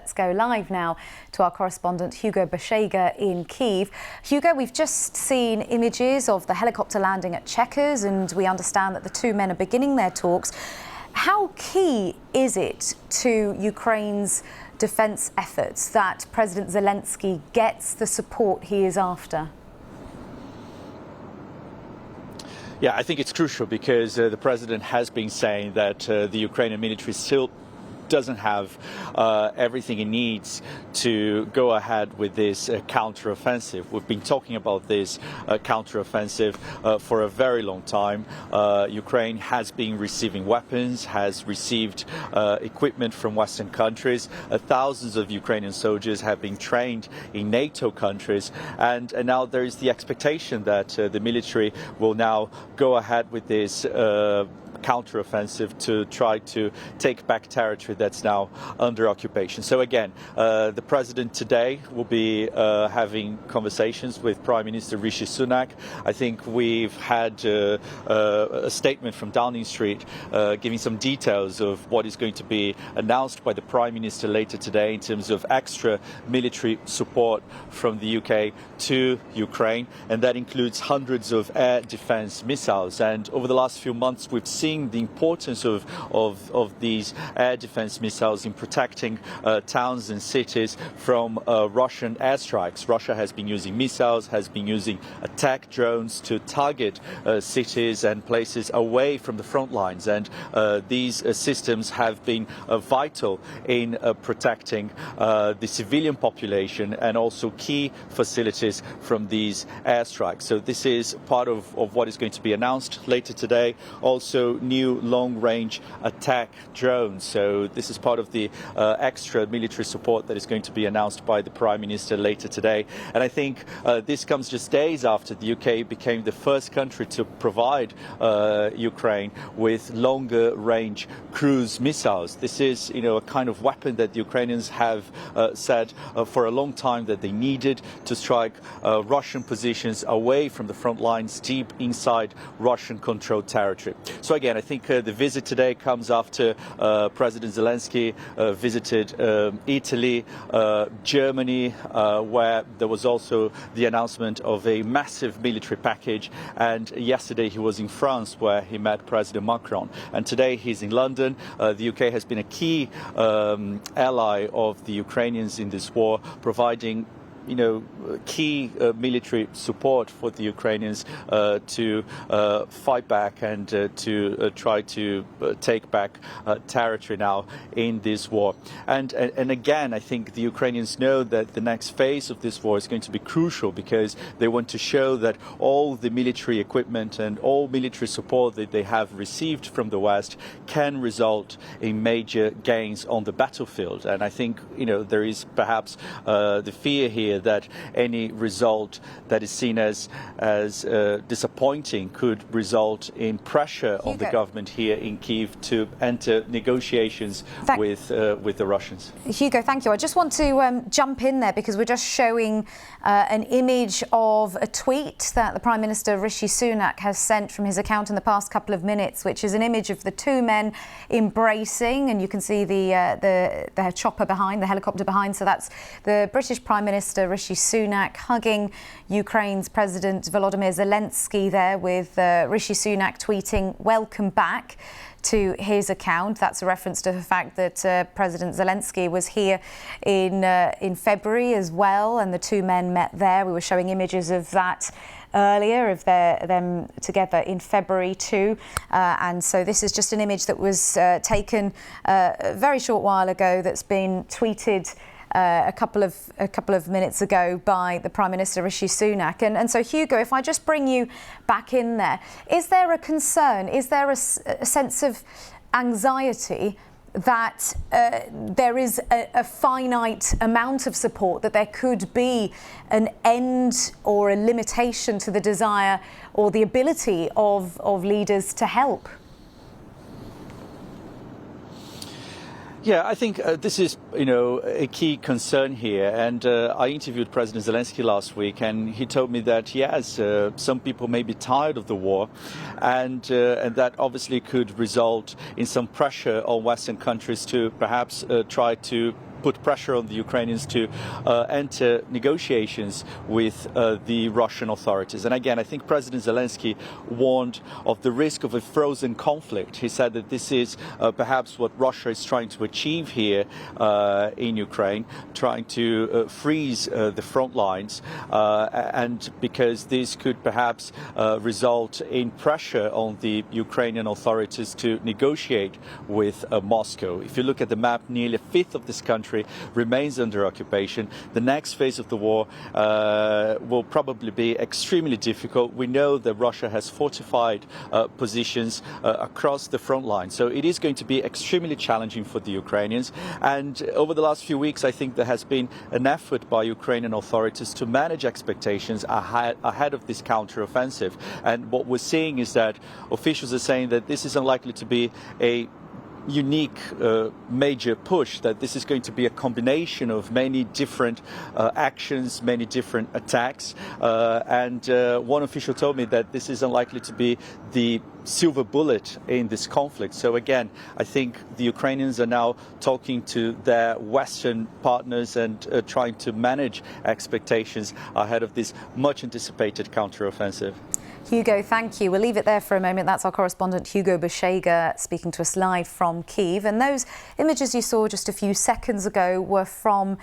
Let's go live now to our correspondent Hugo Bashega in Kyiv. Hugo, we've just seen images of the helicopter landing at Chequers, and we understand that the two men are beginning their talks. How key is it to Ukraine's defence efforts that President Zelensky gets the support he is after? Yeah, I think it's crucial because the president has been saying that the Ukrainian military still doesn't have everything it needs to go ahead with this counteroffensive. We've been talking about this counteroffensive for a very long time. Ukraine has been receiving weapons, has received equipment from Western countries. Thousands of Ukrainian soldiers have been trained in NATO countries, and now there is the expectation that the military will now go ahead with this counteroffensive to try to take back territory that's now under occupation. So again, the president today will be having conversations with Prime Minister Rishi Sunak. I think we've had a statement from Downing Street giving some details of what is going to be announced by the Prime Minister later today in terms of extra military support from the UK to Ukraine, and that includes hundreds of air defense missiles. And over the last few months, we've seen the importance of these air defense missiles in protecting towns and cities from Russian airstrikes. Russia has been using missiles, has been using attack drones to target cities and places away from the front lines, and these systems have been vital in protecting the civilian population and also key facilities from these airstrikes. So this is part of what is going to be announced later today. Also new long-range attack drones. So this is part of the extra military support that is going to be announced by the Prime Minister later today. And I think this comes just days after the UK became the first country to provide Ukraine with longer-range cruise missiles. This is, a kind of weapon that the Ukrainians have said for a long time that they needed to strike Russian positions away from the front lines, deep inside Russian-controlled territory. So again, I think the visit today comes after President Zelensky visited Italy, Germany, where there was also the announcement of a massive military package. And yesterday he was in France, where he met President Macron. And today he's in London. The UK has been a key ally of the Ukrainians in this war, providing key military support for the Ukrainians to fight back and to try to take back territory now in this war. And again, I think the Ukrainians know that the next phase of this war is going to be crucial because they want to show that all the military equipment and all military support that they have received from the West can result in major gains on the battlefield. And I think, there is perhaps the fear here that any result that is seen as disappointing could result in pressure on the government here in Kyiv to enter negotiations with the Russians. Hugo, thank you. I just want to jump in there because we're just showing an image of a tweet that the Prime Minister Rishi Sunak has sent from his account in the past couple of minutes, which is an image of the two men embracing, and you can see the chopper behind, the helicopter behind. So that's the British Prime Minister Rishi Sunak hugging Ukraine's President Volodymyr Zelensky there, with Rishi Sunak tweeting "Welcome back" to his account. That's a reference to the fact that President Zelensky was here in February as well, and the two men met there. We were showing images of that earlier, of them together in February too. And so this is just an image that was taken a very short while ago, that's been tweeted a couple of minutes ago by the Prime Minister Rishi Sunak. And so, Hugo, if I just bring you back in there, is there a concern, is there a sense of anxiety that there is a finite amount of support, that there could be an end or a limitation to the desire or the ability of leaders to help? Yeah, I think this is a key concern here. And I interviewed President Zelensky last week, and he told me that yes, some people may be tired of the war, and that obviously could result in some pressure on Western countries to perhaps try to put pressure on the Ukrainians to enter negotiations with the Russian authorities. And again, I think President Zelensky warned of the risk of a frozen conflict. He said that this is perhaps what Russia is trying to achieve here in Ukraine, trying to freeze the front lines, and because this could perhaps result in pressure on the Ukrainian authorities to negotiate with Moscow. If you look at the map, nearly a fifth of this country remains under occupation. The next phase of the war will probably be extremely difficult. We know that Russia has fortified positions across the front line, so it is going to be extremely challenging for the Ukrainians. And over the last few weeks, I think there has been an effort by Ukrainian authorities to manage expectations ahead of this counteroffensive. And what we're seeing is that officials are saying that this is unlikely to be a unique major push, that this is going to be a combination of many different actions, many different attacks, and one official told me that this is unlikely to be the silver bullet in this conflict. So again, I think the Ukrainians are now talking to their Western partners and trying to manage expectations ahead of this much anticipated counteroffensive. Hugo, thank you. We'll leave it there for a moment. That's our correspondent Hugo Bashega speaking to us live from Kyiv. And those images you saw just a few seconds ago were from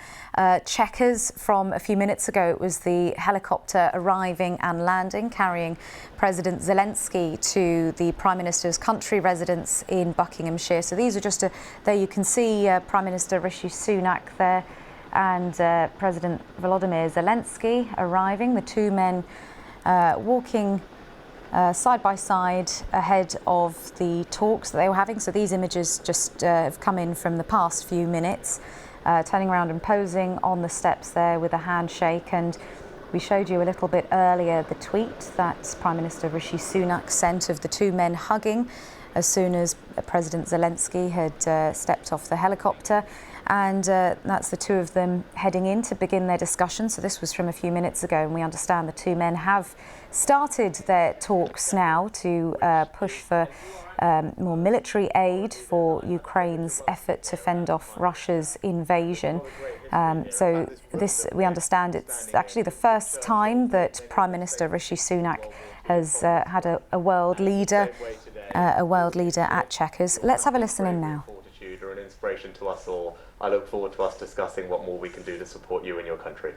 Chequers from a few minutes ago. It was the helicopter arriving and landing, carrying President Zelensky to the Prime Minister's country residence in Buckinghamshire. So these are just there you can see Prime Minister Rishi Sunak there and President Volodymyr Zelensky arriving, the two men walking side by side ahead of the talks that they were having. So these images just have come in from the past few minutes, turning around and posing on the steps there with a handshake. And we showed you a little bit earlier the tweet that Prime Minister Rishi Sunak sent of the two men hugging as soon as President Zelensky had stepped off the helicopter. And that's the two of them heading in to begin their discussion. So this was from a few minutes ago, and we understand the two men have started their talks now to push for more military aid for Ukraine's effort to fend off Russia's invasion. So this, we understand, it's actually the first time that Prime Minister Rishi Sunak has had a world leader at Chequers. Let's have a listen in now. Are an inspiration to us all. I look forward to us discussing what more we can do to support you in your country.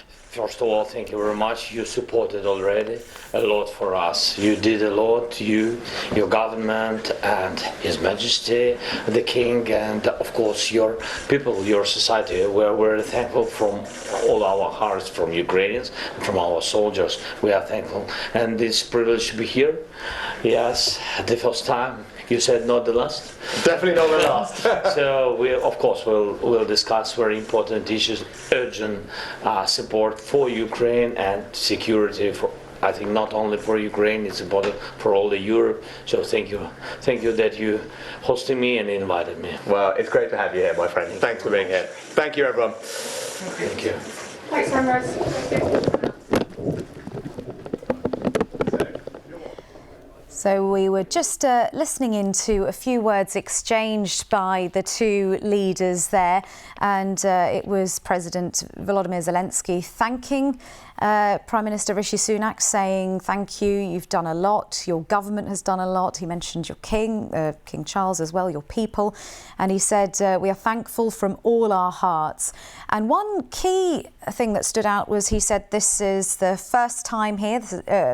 First of all, thank you very much. You supported already a lot for us. You did a lot, you, your government and His Majesty, the King, and of course your people, your society. We're very thankful from all our hearts, from Ukrainians, from our soldiers. We are thankful. And this privilege to be here. Yes, the first time. You said not the last? Definitely not the last. So we, of course, we'll discuss very important issues, urgent support for Ukraine and security for, I think, not only for Ukraine, it's important for all the Europe. So thank you that you hosted me and invited me. Well, it's great to have you here, my friend. Thanks for being here. Thank you, everyone. Thank you. Thanks, Ambrose. So we were just listening into a few words exchanged by the two leaders there, and it was President Volodymyr Zelensky thanking Prime Minister Rishi Sunak, saying thank you, you've done a lot, your government has done a lot. He mentioned your king, King Charles as well, your people, and he said we are thankful from all our hearts. And one key thing that stood out was he said this is the first time here,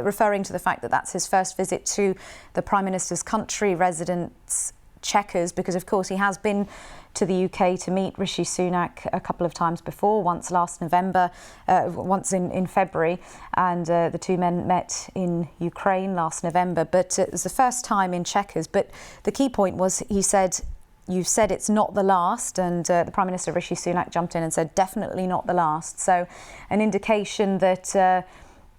referring to the fact that that's his first visit to the Prime Minister's country residence, Chequers, because of course he has been to the UK to meet Rishi Sunak a couple of times before, once last November, once in February, and the two men met in Ukraine last November. But it was the first time in Chequers. But the key point was, he said, you've said it's not the last, and the Prime Minister Rishi Sunak jumped in and said definitely not the last. So an indication that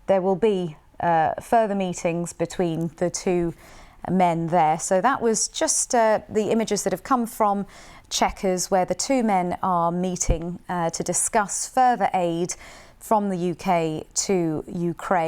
there will be further meetings between the two men there. So that was just the images that have come from Chequers, where the two men are meeting to discuss further aid from the UK to Ukraine.